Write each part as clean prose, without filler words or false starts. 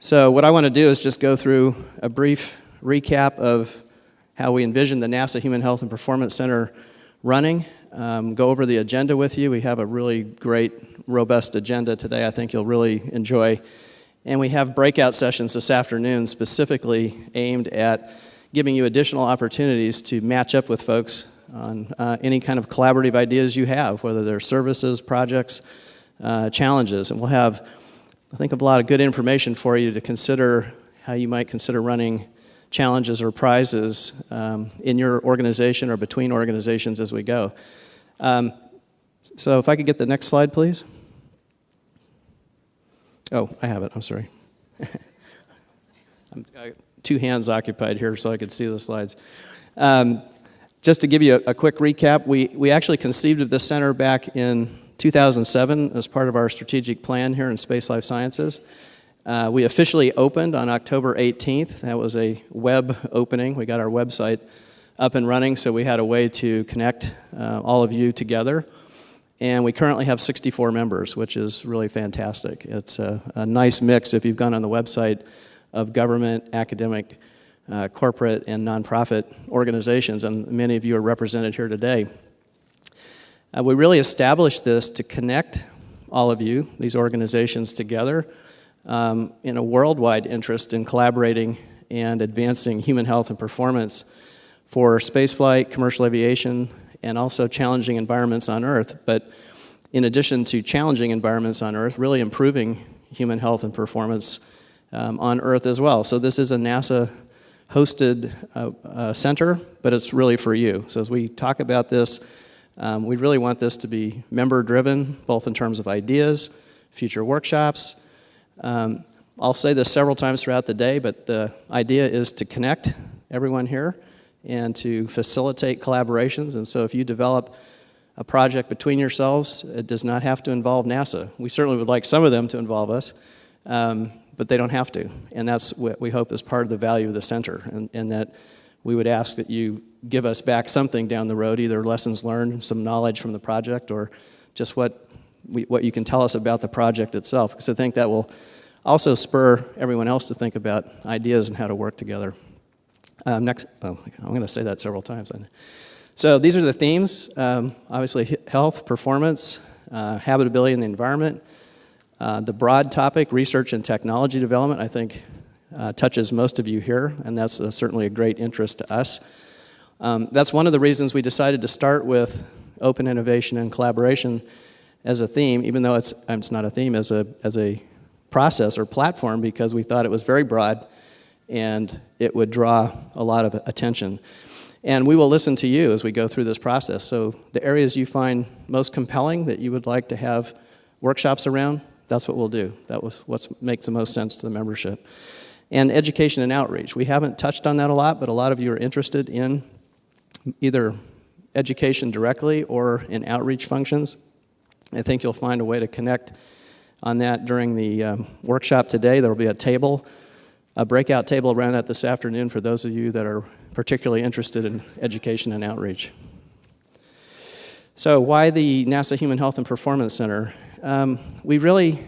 So what I want to do is just go through a brief recap of how we envision the NASA Human Health and Performance Center running, go over the agenda with you. We have a really great, robust agenda today I think you'll really enjoy. And we have breakout sessions this afternoon specifically aimed at giving you additional opportunities to match up with folks on any kind of collaborative ideas you have, whether they're services, projects, challenges. And we'll have, I think, a lot of good information for you to consider how you might consider running challenges or prizes in your organization or between organizations as we go. So if I could get the next slide, please. Oh, I have it. I'm sorry. I'm two hands occupied here so I could see the slides. Just to give you a quick recap, we actually conceived of this center back in 2007 as part of our strategic plan here in Space Life Sciences. We officially opened on October 18th. That was a web opening. We got our website up and running, so we had a way to connect all of you together. And we currently have 64 members, which is really fantastic. It's a nice mix, if you've gone on the website, of government, academic, corporate, and nonprofit organizations, and many of you are represented here today. We really established this to connect all of you, these organizations, together in a worldwide interest in collaborating and advancing human health and performance for spaceflight, commercial aviation, and also challenging environments on Earth. But in addition to challenging environments on Earth, really improving human health and performance on Earth as well. So this is a NASA-hosted center, but it's really for you. So as we talk about this, we really want this to be member-driven, both in terms of ideas, future workshops. I'll say this several times throughout the day, but the idea is to connect everyone here and to facilitate collaborations. And so if you develop a project between yourselves, it does not have to involve NASA. We certainly would like some of them to involve us, but they don't have to. And that's what we hope is part of the value of the center, and that we would ask that you give us back something down the road, either lessons learned, some knowledge from the project, or just what you can tell us about the project itself, because I think that will also spur everyone else to think about ideas and how to work together. I'm going to say that several times. So these are the themes, obviously health, performance, habitability in the environment. The broad topic, research and technology development, I think touches most of you here, and that's certainly a great interest to us. That's one of the reasons we decided to start with open innovation and collaboration as a theme, even though it's not a theme, as a process or platform, because we thought it was very broad and it would draw a lot of attention. And we will listen to you as we go through this process. So the areas you find most compelling that you would like to have workshops around, that's what we'll do. That was what makes the most sense to the membership. And education and outreach. We haven't touched on that a lot, but a lot of you are interested in either education directly or in outreach functions. I think you'll find a way to connect on that during the workshop today. There will be a breakout table around that this afternoon for those of you that are particularly interested in education and outreach. So why the NASA Human Health and Performance Center? We really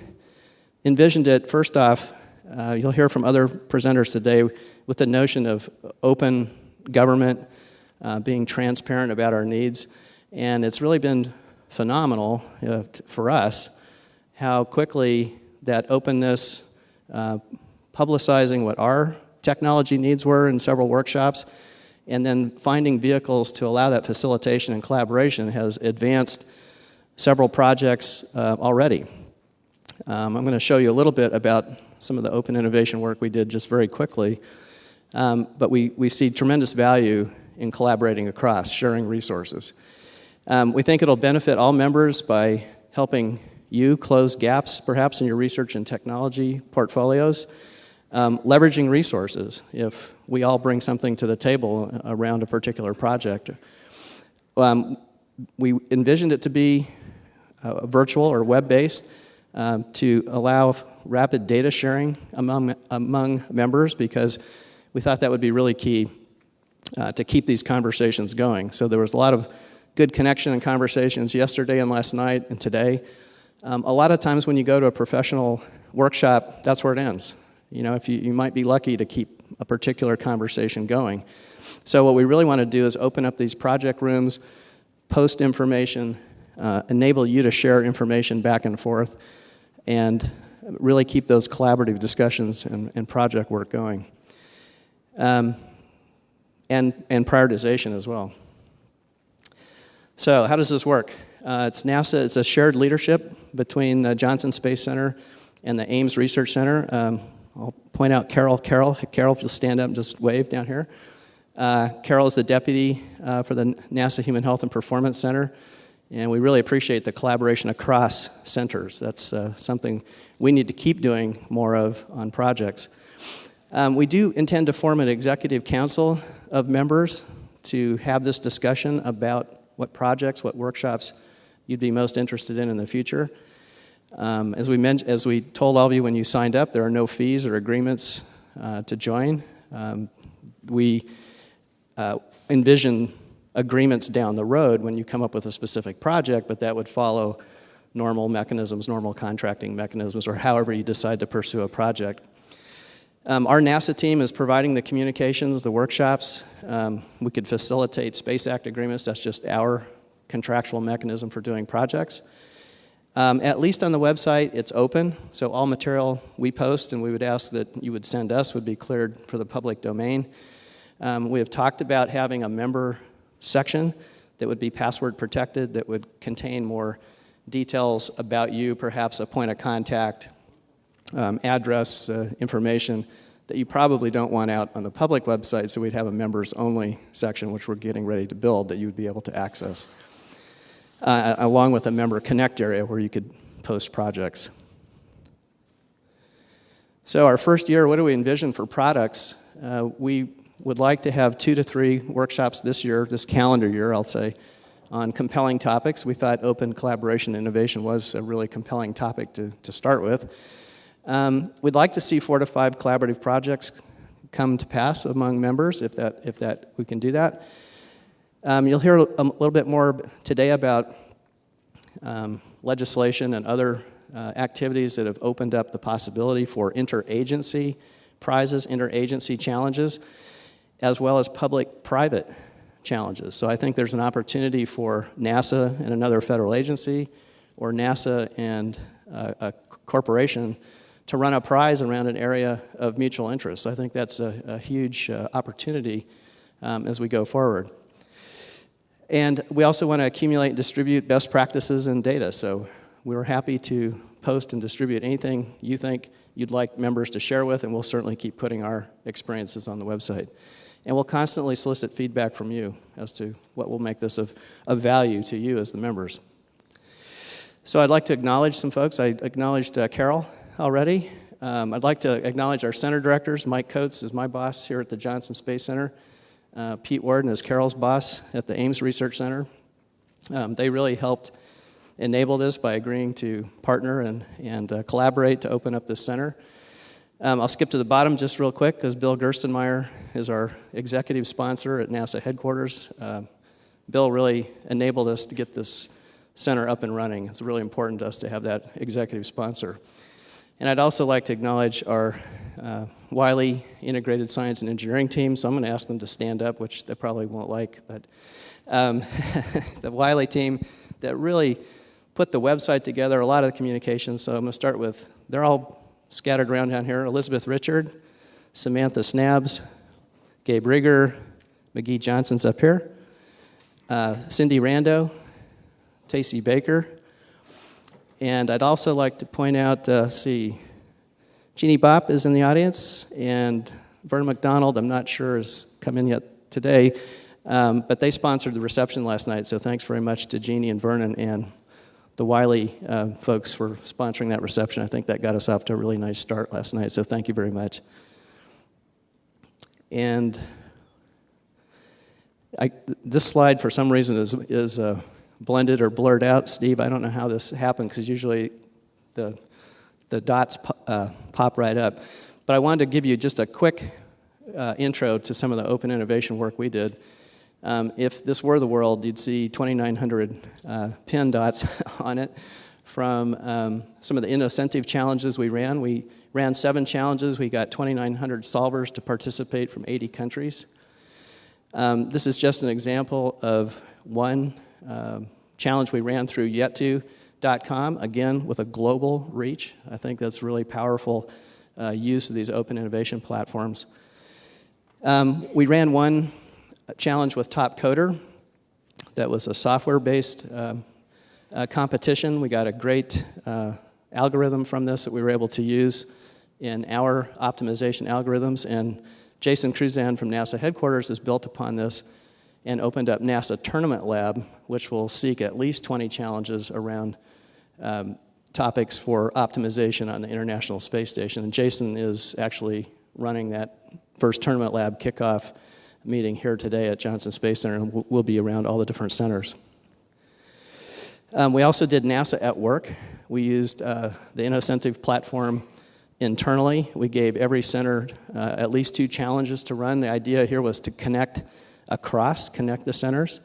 envisioned it, first off, you'll hear from other presenters today, with the notion of open government, being transparent about our needs. And it's really been phenomenal for us how quickly that openness, publicizing what our technology needs were in several workshops, and then finding vehicles to allow that facilitation and collaboration has advanced several projects already. I'm going to show you a little bit about some of the open innovation work we did just very quickly, but we see tremendous value in collaborating across, sharing resources. We think it'll benefit all members by helping you close gaps, perhaps, in your research and technology portfolios, leveraging resources if we all bring something to the table around a particular project. We envisioned it to be virtual or web-based to allow rapid data sharing among members, because we thought that would be really key to keep these conversations going. So there was a lot of good connection and conversations yesterday and last night and today. A lot of times when you go to a professional workshop, that's where it ends. You know, if you might be lucky to keep a particular conversation going. So what we really want to do is open up these project rooms, post information, enable you to share information back and forth, and really keep those collaborative discussions and project work going. And prioritization as well. So how does this work? It's NASA, it's a shared leadership between the Johnson Space Center and the Ames Research Center. I'll point out Carol. Carol, if you'll stand up and just wave down here. Carol is the deputy for the NASA Human Health and Performance Center, and we really appreciate the collaboration across centers. That's something we need to keep doing more of on projects. We do intend to form an executive council of members to have this discussion about what projects, what workshops you'd be most interested in the future. As we told all of you when you signed up, there are no fees or agreements to join. We envision agreements down the road when you come up with a specific project, but that would follow normal mechanisms, normal contracting mechanisms, or however you decide to pursue a project. Our NASA team is providing the communications, the workshops. We could facilitate Space Act agreements. That's just our contractual mechanism for doing projects. At least on the website, it's open, so all material we post and we would ask that you would send us would be cleared for the public domain. We have talked about having a member section that would be password protected, that would contain more details about you, perhaps a point of contact, address, information that you probably don't want out on the public website, so we'd have a members only section, which we're getting ready to build, that you would be able to access, along with a member connect area where you could post projects. So our first year, what do we envision for products? We would like to have 2 to 3 workshops this year, this calendar year, I'll say, on compelling topics. We thought open collaboration and innovation was a really compelling topic to start with. We'd like to see 4 to 5 collaborative projects come to pass among members, if we can do that. You'll hear a little bit more today about legislation and other activities that have opened up the possibility for interagency prizes, interagency challenges, as well as public-private challenges. So I think there's an opportunity for NASA and another federal agency, or NASA and a corporation, to run a prize around an area of mutual interest. I think that's a huge opportunity as we go forward. And we also want to accumulate and distribute best practices and data. So we're happy to post and distribute anything you think you'd like members to share with, and we'll certainly keep putting our experiences on the website. And we'll constantly solicit feedback from you as to what will make this of value to you as the members. So I'd like to acknowledge some folks. I acknowledged Carol already. I'd like to acknowledge our center directors. Mike Coates is my boss here at the Johnson Space Center. Pete Warden is Carol's boss at the Ames Research Center. They really helped enable this by agreeing to partner and collaborate to open up this center. I'll skip to the bottom just real quick because Bill Gerstenmaier is our executive sponsor at NASA headquarters. Bill really enabled us to get this center up and running. It's really important to us to have that executive sponsor. And I'd also like to acknowledge our Wiley Integrated Science and Engineering team, so I'm going to ask them to stand up, which they probably won't like, but the Wiley team that really put the website together, a lot of the communications, so I'm going to start with, they're all scattered around down here, Elizabeth Richard, Samantha Snabs, Gabe Rigger, McGee Johnson's up here, Cindy Rando, Tacey Baker, and I'd also like to point out, Jeannie Bopp is in the audience, and Vernon McDonald, I'm not sure has come in yet today, but they sponsored the reception last night, so thanks very much to Jeannie and Vernon and the Wiley folks for sponsoring that reception. I think that got us off to a really nice start last night, so thank you very much. And this slide, for some reason, is blended or blurred out. Steve, I don't know how this happened, because usually the dots pop right up. But I wanted to give you just a quick intro to some of the open innovation work we did. If this were the world, you'd see 2,900 pin dots on it. from some of the incentive challenges we ran. We ran 7 challenges. We got 2,900 solvers to participate from 80 countries. This is just an example of one challenge we ran through yet2.com, again, with a global reach. I think that's really powerful use of these open innovation platforms. We ran one challenge with Top Coder. That was a software-based competition. We got a great algorithm from this that we were able to use in our optimization algorithms, and Jason Cruzan from NASA headquarters has built upon this and opened up NASA Tournament Lab, which will seek at least 20 challenges around topics for optimization on the International Space Station. And Jason is actually running that first Tournament Lab kickoff meeting here today at Johnson Space Center, and we'll be around all the different centers. We also did NASA at Work. We used the incentive platform internally. We gave every center at least 2 challenges to run. The idea here was to connect the centers.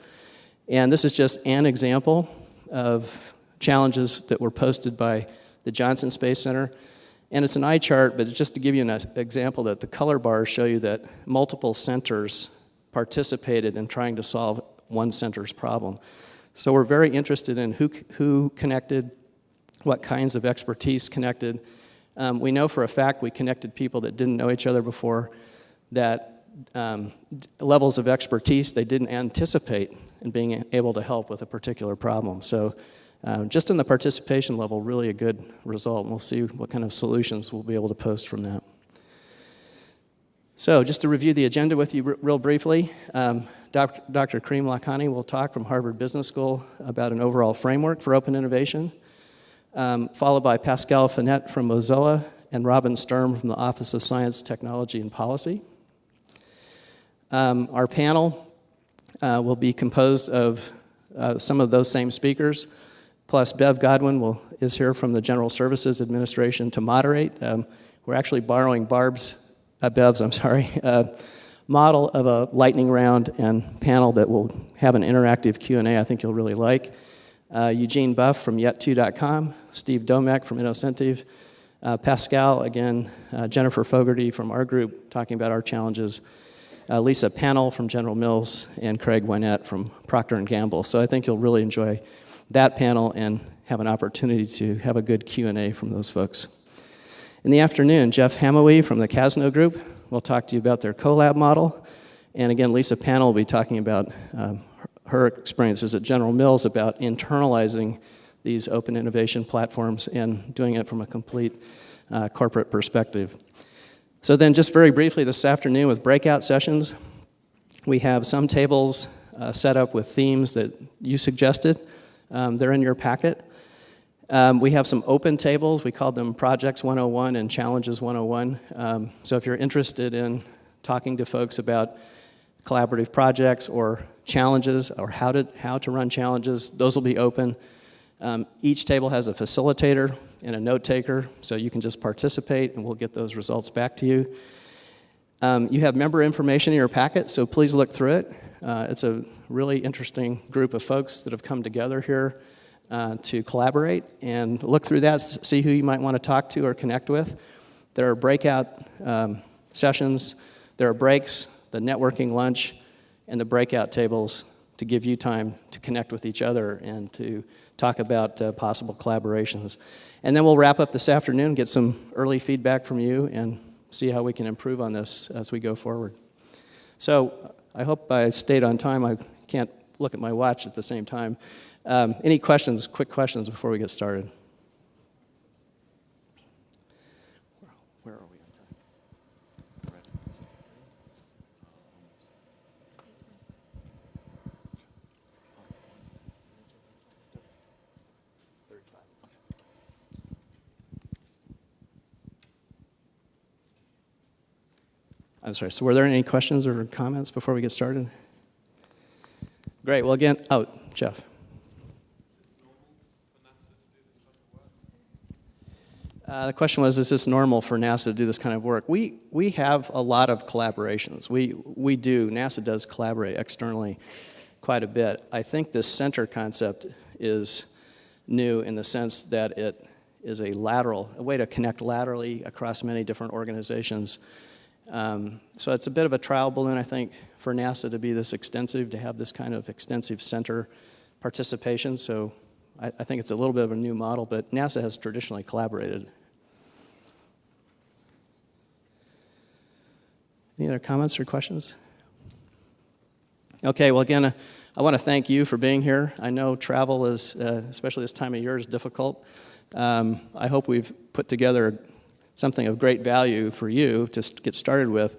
And this is just an example of challenges that were posted by the Johnson Space Center. And it's an eye chart, but it's just to give you an example that the color bars show you that multiple centers participated in trying to solve one center's problem. So we're very interested in who connected, what kinds of expertise connected. We know for a fact we connected people that didn't know each other before, that levels of expertise they didn't anticipate in being able to help with a particular problem. So just in the participation level, really a good result. And we'll see what kind of solutions we'll be able to post from that. So just to review the agenda with you real briefly, Dr. Kareem Lakhani will talk from Harvard Business School about an overall framework for open innovation, followed by Pascal Finette from Mozilla and Robin Sturm from the Office of Science, Technology, and Policy. Our panel will be composed of some of those same speakers, plus Bev Godwin is here from the General Services Administration to moderate. We're actually borrowing Bev's model of a lightning round and panel that will have an interactive Q&A I think you'll really like. Eugene Buff from yet2.com, Steve Domek from Innocentive, Pascal, again, Jennifer Fogarty from our group talking about our challenges, Lisa Pannell from General Mills, and Craig Wynette from Procter & Gamble. So I think you'll really enjoy that panel and have an opportunity to have a good Q&A from those folks. In the afternoon, Jeff Hamawi from the Casno Group will talk to you about their collab model. And again, Lisa Pannell will be talking about her experiences at General Mills about internalizing these open innovation platforms and doing it from a complete corporate perspective. So then just very briefly this afternoon with breakout sessions, we have some tables set up with themes that you suggested. They're in your packet. We have some open tables. We call them Projects 101 and Challenges 101. So if you're interested in talking to folks about collaborative projects or challenges or how to run challenges, those will be open. Each table has a facilitator and a note taker, so you can just participate and we'll get those results back to you. You have member information in your packet, so please look through it. It's a really interesting group of folks that have come together here to collaborate, and look through that, see who you might want to talk to or connect with. There are breakout sessions, there are breaks, the networking lunch, and the breakout tables to give you time to connect with each other and to talk about possible collaborations. And then we'll wrap up this afternoon, get some early feedback from you, and see how we can improve on this as we go forward. So I hope I stayed on time. I can't look at my watch at the same time. Any questions, quick questions before we get started? Where are we on time? I'm sorry, so were there any questions or comments before we get started? Great, well again, oh, Jeff. The question was, is this normal for NASA to do this kind of work? We have a lot of collaborations. We do, NASA does collaborate externally quite a bit. I think this center concept is new in the sense that it is a way to connect laterally across many different organizations. So it's a bit of a trial balloon, I think, for NASA to be this extensive, to have this kind of extensive center participation. So I think it's a little bit of a new model, but NASA has traditionally collaborated. Any other comments or questions? Okay, well, again, I want to thank you for being here. I know travel is, especially this time of year, is difficult. I hope we've put together something of great value for you to get started with,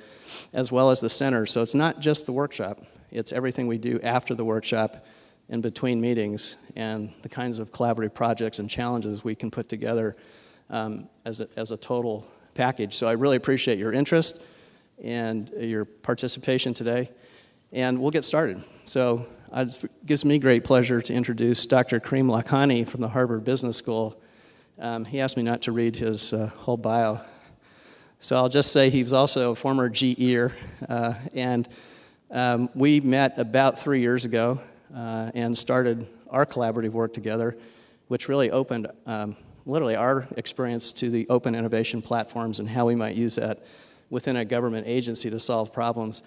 as well as the center. So it's not just the workshop. It's everything we do after the workshop, in between meetings, and the kinds of collaborative projects and challenges we can put together as a total package. So I really appreciate your interest and your participation today. And we'll get started. So it gives me great pleasure to introduce Dr. Kareem Lakhani from the Harvard Business School. He asked me not to read his whole bio. So I'll just say he was also a former GEer, and we met about 3 years ago and started our collaborative work together, which really opened literally our experience to the open innovation platforms and how we might use that within a government agency to solve problems.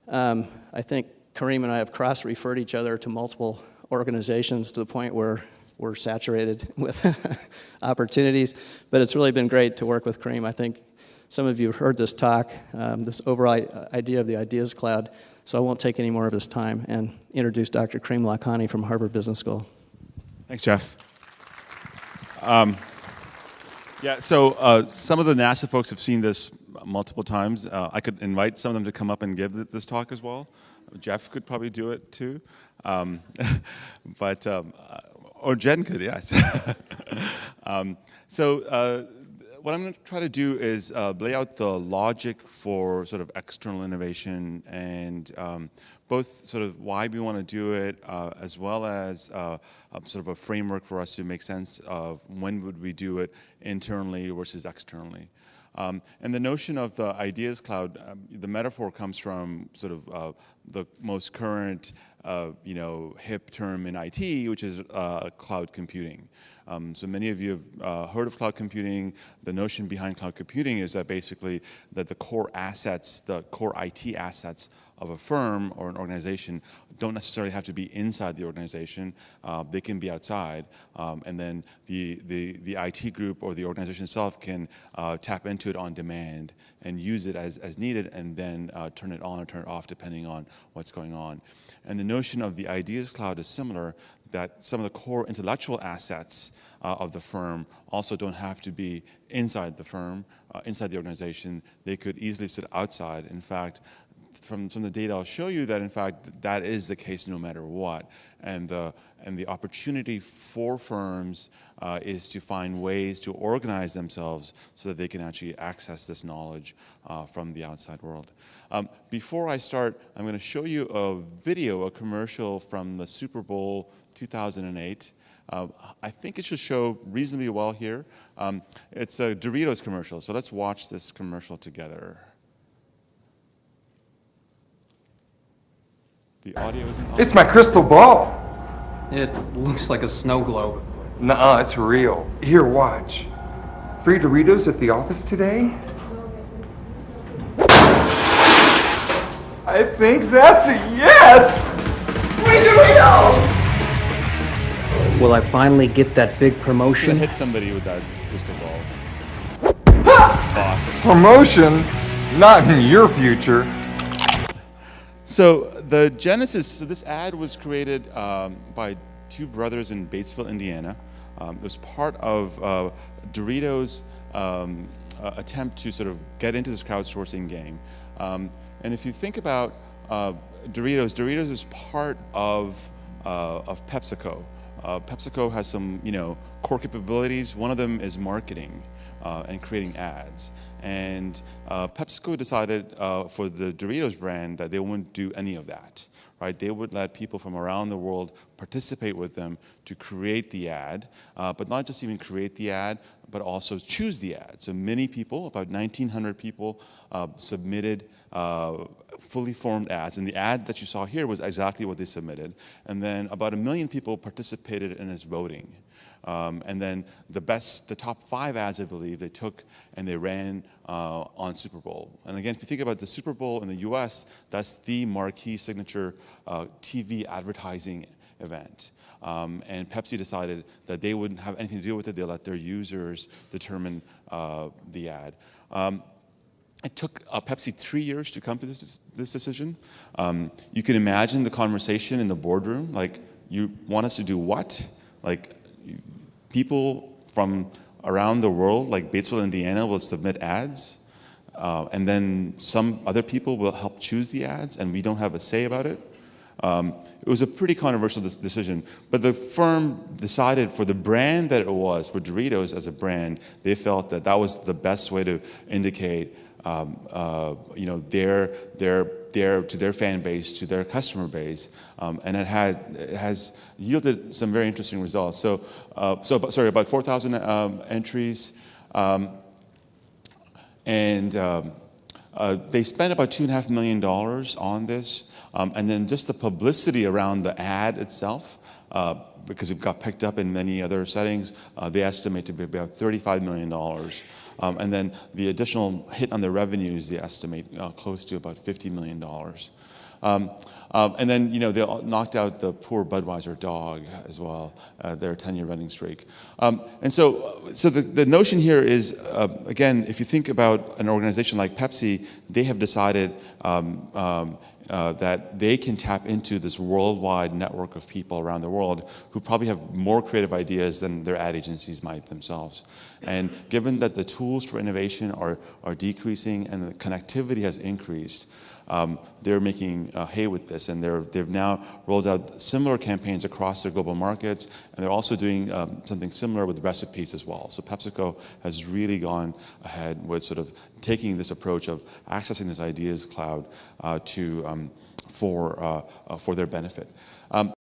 I think Kareem and I have cross-referred each other to multiple organizations to the point where we're saturated with opportunities, but it's really been great to work with Kareem. I think some of you have heard this talk, this overall idea of the Ideas Cloud, so I won't take any more of his time and introduce Dr. Kareem Lakhani from Harvard Business School. Thanks, Jeff. Yeah, so some of the NASA folks have seen this multiple times. I could invite some of them to come up and give this talk as well. Jeff could probably do it too. Or Jen could, yes. What I'm going to try to do is lay out the logic for sort of external innovation and both sort of why we want to do it, as well as sort of a framework for us to make sense of when would we do it internally versus externally. And the notion of the Ideas Cloud, the metaphor comes from sort of the most current, hip term in IT, which is cloud computing. So many of you have heard of cloud computing. The notion behind cloud computing is that basically that the core assets, the core IT assets of a firm or an organization don't necessarily have to be inside the organization. They can be outside, and then the IT group or the organization itself can tap into it on demand and use it as needed, and then turn it on or turn it off depending on what's going on. And the notion of the Ideas Cloud is similar, that some of the core intellectual assets of the firm also don't have to be inside the firm, inside the organization. They could easily sit outside. In fact, from the data I'll show you that in fact that is the case no matter what, and the opportunity for firms is to find ways to organize themselves so that they can actually access this knowledge from the outside world. Before I start, I'm going to show you a video, a commercial from the Super Bowl 2008. I think it should show reasonably well here. It's a Doritos commercial, so let's watch this commercial together. The audio isn't on. It's my crystal ball. It looks like a snow globe. Nuh-uh, it's real. Here, watch. Free Doritos at the office today? I think that's a yes! Free Doritos! Will I finally get that big I'm promotion? gonna hit somebody with that crystal ball. It's boss. Promotion? Not in your future. So the genesis, so this ad was created by two brothers in Batesville, Indiana. It was part of Doritos' attempt to sort of get into this crowdsourcing game. And if you think about Doritos is part of PepsiCo. PepsiCo has some, core capabilities. One of them is marketing and creating ads. And PepsiCo decided for the Doritos brand that they wouldn't do any of that. Right? They would let people from around the world participate with them to create the ad, but not just even create the ad, but also choose the ad. So many people, about 1,900 people, submitted fully formed ads, and the ad that you saw here was exactly what they submitted. And then about 1 million people participated in its voting. And then the top 5 ads, I believe, they took and they ran on Super Bowl. And again, if you think about the Super Bowl in the US, that's the marquee signature TV advertising event. And Pepsi decided that they wouldn't have anything to do with it. They let their users determine the ad. It took Pepsi 3 years to come to this decision. You can imagine the conversation in the boardroom, like, you want us to do what? Like, people from around the world, like Batesville, Indiana, will submit ads, and then some other people will help choose the ads, and we don't have a say about it. It was a pretty controversial decision, but the firm decided for the brand that it was, for Doritos as a brand, they felt that that was the best way to indicate to their fan base, to their customer base, and it has yielded some very interesting results. About 4,000 entries, and they spent about $2.5 million on this, and then just the publicity around the ad itself, because it got picked up in many other settings, they estimate to be about $35 million. And then the additional hit on the revenues, they estimate close to about $50 million. And then, they knocked out the poor Budweiser dog as well, their 10-year running streak. And so the notion here is, again, if you think about an organization like Pepsi, they have decided that they can tap into this worldwide network of people around the world who probably have more creative ideas than their ad agencies might themselves. And given that the tools for innovation are decreasing and the connectivity has increased, they're making hay with this, and they've now rolled out similar campaigns across their global markets, and they're also doing something similar with recipes as well. So PepsiCo has really gone ahead with sort of taking this approach of accessing this ideas cloud for their benefit.